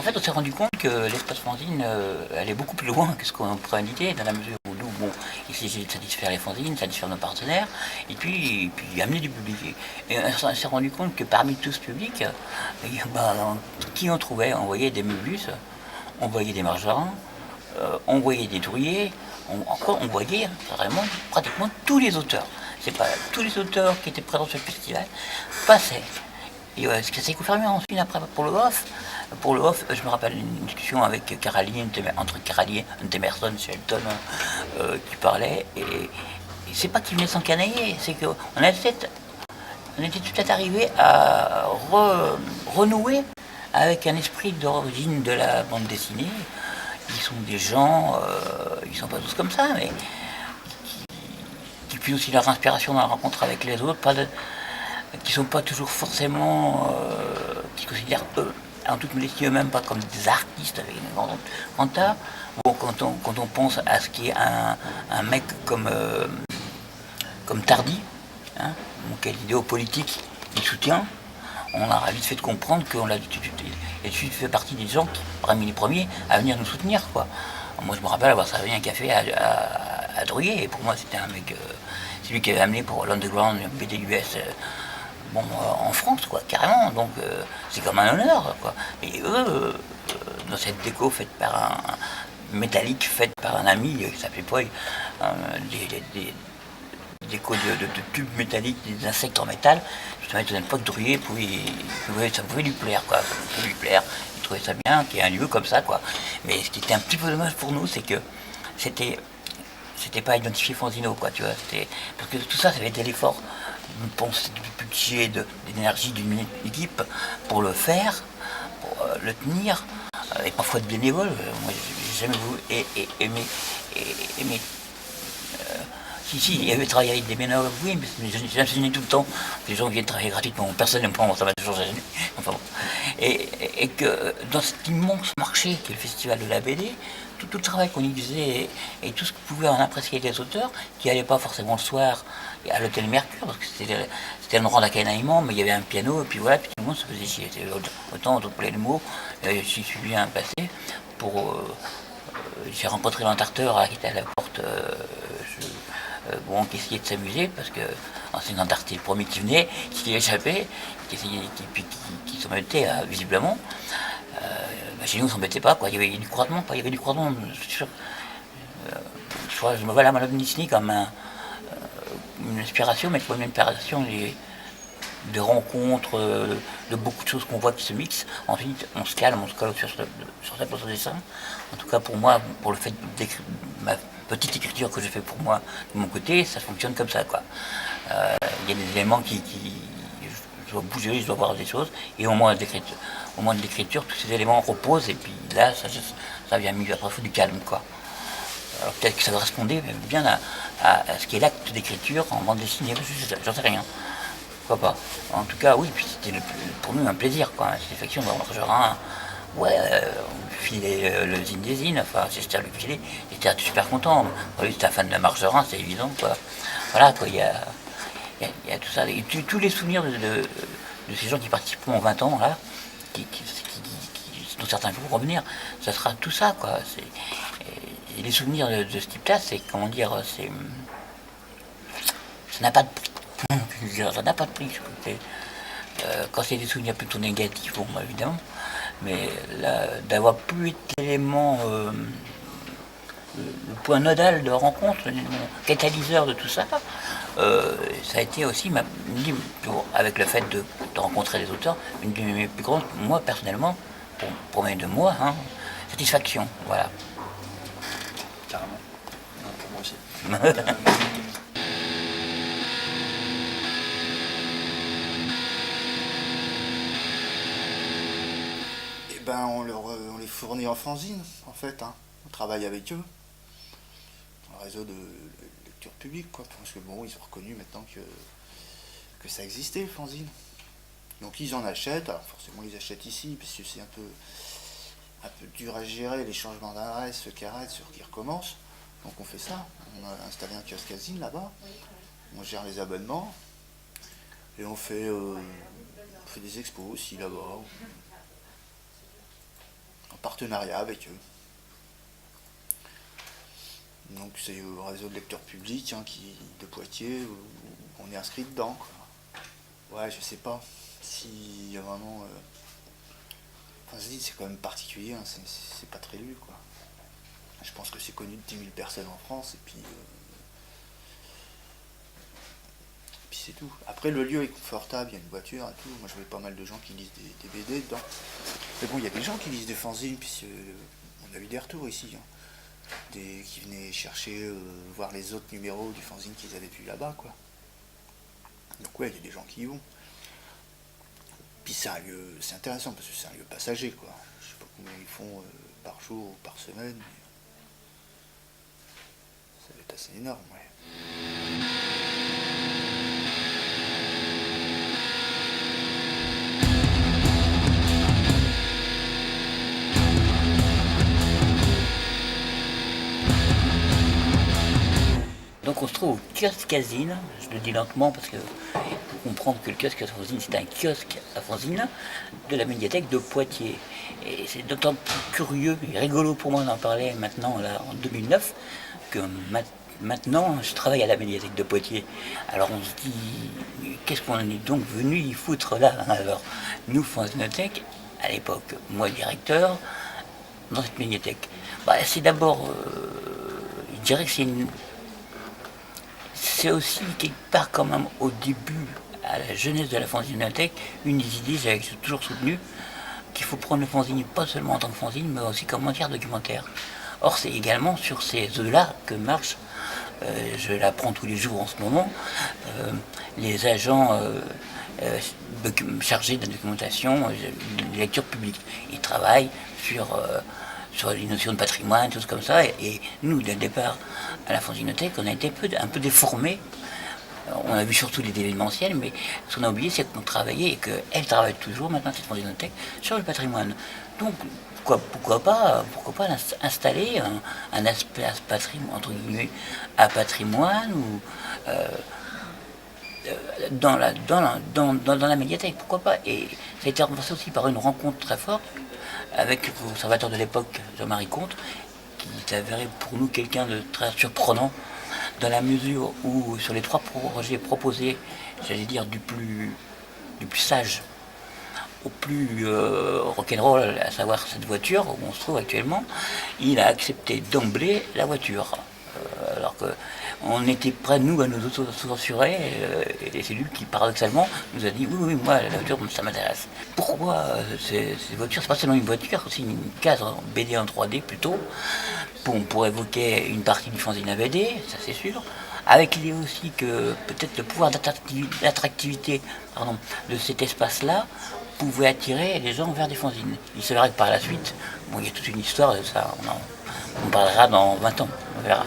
En fait, on s'est rendu compte que l'espace fanzine allait beaucoup plus loin que ce qu'on pourrait indiquer, dans la mesure où nous, bon, il s'agit de satisfaire les fanzines, satisfaire nos partenaires, et puis amener du public. Et on s'est rendu compte que parmi tout ce public, qui on trouvait? On voyait des Möbius, on voyait des Margerins, on voyait des Drouillet, on voyait vraiment pratiquement tous les auteurs. C'est pas tous les auteurs qui étaient présents sur le festival passaient. Et ce qui s'est confirmé ensuite après pour le off, je me rappelle une discussion avec entre Caralie, Temerson, Shelton, qui parlait, et c'est pas qu'ils venaient s'encanailler, c'est qu'on était peut-être arrivé à renouer avec un esprit d'origine de la bande dessinée. Ils sont des gens, ils sont pas tous comme ça, mais qui puisent aussi leur inspiration dans la rencontre avec les autres, qui sont pas toujours forcément, qui considèrent eux, en toute modestie eux-mêmes, pas comme des artistes avec une grande art. Bon, quand on pense à ce qui est un mec comme Tardy, hein, quelle idéo politique il soutient, on a vite fait de comprendre qu'on l'a fait partie des gens qui, parmi les premiers, à venir nous soutenir, quoi. Moi, je me rappelle avoir servi un café à Drouillet, et pour moi, c'était un mec, c'est lui qui avait amené pour l'Underground BDUS, en France, quoi, carrément. Donc, c'est comme un honneur, quoi. Et eux, dans cette déco faite par un métallique, faite par un ami qui s'appelait Poy, des déco de tubes métalliques, des insectes en métal, je me étonnais pas que Drouillet ça pouvait lui plaire, quoi. Ça pouvait lui plaire. Il trouvait ça bien, qu'il y ait un lieu comme ça, quoi. Mais ce qui était un petit peu dommage pour nous, c'est que c'était pas identifié Fanzino, quoi, tu vois. Parce que tout ça, ça avait été l'effort, je pense, du budget, d'énergie d'une équipe pour le faire, pour le tenir, et parfois de bénévoles. Moi, j'ai jamais voulu aimer. Si, il y avait travaillé avec des bénévoles, oui, mais j'ai gêné tout le temps. Les gens viennent travailler gratuitement, personne n'aime pas, ça m'a toujours gêné. Enfin bon. Et que dans cet immense marché qui est le festival de la BD, tout le travail qu'on y faisait et tout ce que pouvaient en apprécier les auteurs, qui n'allaient pas forcément le soir à l'hôtel Mercure, parce que c'était un endroit d'accueillement, mais il y avait un piano, et puis voilà, puis tout le monde se faisait chier. Autant employer le mot, je suis bien placé pour. J'ai rencontré l'entarteur qui était à la porte. Qui essayait de s'amuser parce que l'enseignant d'art c'était le premier qui venait, qui échappait, qui s'embêtait visiblement. Chez nous on s'embêtait pas, quoi. Il y avait du croisement, quoi. Il y avait du croisement. Je me vois la Malone Disney comme une inspiration, mais comme une inspiration de rencontres, de beaucoup de choses qu'on voit qui se mixent. Ensuite, on se calme sur sa place au dessin. En tout cas, pour moi, pour le fait d'écrire ma petite écriture que je fais pour moi, de mon côté, ça fonctionne comme ça, quoi. Il y a des éléments je dois bouger, je dois voir des choses, et au moment de l'écriture, tous ces éléments reposent, et puis là, ça vient mieux. Après, il faut du calme, quoi. Alors peut-être que ça correspondait bien à ce qui est l'acte d'écriture en bande dessinée, j'en sais rien. Pourquoi pas. En tout cas, oui, puis c'était pour nous un plaisir, quoi. Cette effectivement, dans Margerin, on filait le zine des zines, enfin, j'espère lui filer, j'étais super content. Lui, c'était un fan de Margerin, c'est évident, quoi. Voilà, quoi, il y a tout ça. Et tous les souvenirs de ces gens qui participent en 20 ans, là, dont certains vont revenir, ça sera tout ça, quoi. Et les souvenirs de ce type-là, c'est, comment dire, ça n'a pas de prix. Ça n'a pas de prix. Quand c'est des souvenirs plutôt négatifs, bon, évidemment, mais là, d'avoir pu être l'élément, le point nodal de rencontre, le catalyseur de tout ça, ça a été aussi, avec le fait de rencontrer les auteurs, une de mes plus grandes, moi personnellement, pour mes 2 mois, hein, satisfaction, voilà. Carrément. Non, pour moi aussi. On les fournit en fanzine, en fait. Hein. On travaille avec eux. Un réseau de lecture publique, quoi. Parce que bon, ils ont reconnu maintenant que ça existait, le fanzine. Donc ils en achètent. Alors forcément, ils achètent ici, parce que c'est un peu dur à gérer, les changements d'adresse, ceux qui arrêtent, ceux qui recommencent. Donc on fait ça. On a installé un kiosque Zine là-bas. On gère les abonnements. Et on fait des expos aussi là-bas. en partenariat avec eux. Donc c'est le réseau de lecteurs publics de Poitiers où on est inscrit dedans, quoi. Ouais, je sais pas s'il y a vraiment... fanzine, c'est quand même particulier, hein, c'est pas très lu, quoi. Je pense que c'est connu de 10 000 personnes en France, et puis c'est tout. Après, le lieu est confortable, il y a une voiture et tout. Moi, je vois pas mal de gens qui lisent des BD dedans. Mais bon, il y a des gens qui lisent des fanzines, puis on a eu des retours ici, hein. Qui venaient chercher, voir les autres numéros du fanzine qu'ils avaient vus là-bas, quoi. Donc ouais, il y a des gens qui y vont. Puis c'est un lieu, c'est intéressant parce que c'est un lieu passager, quoi. Je sais pas combien ils font par jour ou par semaine, mais ça va être assez énorme, ouais. Donc on se trouve au kiosque Asine, je le dis lentement parce que faut comprendre que le kiosque à fanzine, c'est un kiosque à fanzine de la médiathèque de Poitiers. Et c'est d'autant plus curieux et rigolo pour moi d'en parler maintenant, là, en 2009, que maintenant je travaille à la médiathèque de Poitiers. Alors on se dit, qu'est-ce qu'on est donc venu y foutre là? Alors, nous, Fanzinothèque, à l'époque, moi directeur, dans cette médiathèque, c'est d'abord, je dirais que c'est aussi quelque part quand même au début, à la jeunesse de la fanzinothèque, une des idées, j'ai toujours soutenu, qu'il faut prendre le fanzine pas seulement en tant que fanzine, mais aussi comme matière documentaire. Or, c'est également sur ces œufs-là que marchent, je l'apprends tous les jours en ce moment, les agents chargés de la documentation, de lecture publique. Ils travaillent sur les notions de patrimoine, choses comme ça. Et nous, dès le départ, à la fanzinothèque, on a été un peu déformés. On a vu surtout les événementiels, mais ce qu'on a oublié, c'est qu'on travaillait et qu'elle travaille toujours maintenant, cette fanzinothèque, sur le patrimoine. Donc, pourquoi pas installer un espace patrimoine, entre guillemets, à patrimoine ou dans la médiathèque, pourquoi pas. Et ça a été renforcé aussi par une rencontre très forte avec le conservateur de l'époque, Jean-Marie Comte, qui est avéré pour nous quelqu'un de très surprenant, dans la mesure où sur les 3 projets proposés, j'allais dire du plus sage au plus rock'n'roll, à savoir cette voiture où on se trouve actuellement, il a accepté d'emblée la voiture. Alors qu'on était prêts, nous, à nous auto-censurer, et c'est lui qui, paradoxalement, nous a dit oui, oui, moi, la voiture, ça m'intéresse. Pourquoi ces voitures? C'est pas seulement une voiture, c'est aussi une case en BD en 3D plutôt, pour évoquer une partie du fanzine à BD, ça c'est sûr, avec l'idée aussi que peut-être le pouvoir d'attractivité de cet espace-là pouvait attirer les gens vers des fanzines. Il s'avérait que par la suite, il y a toute une histoire de ça, on parlera dans 20 ans, on verra.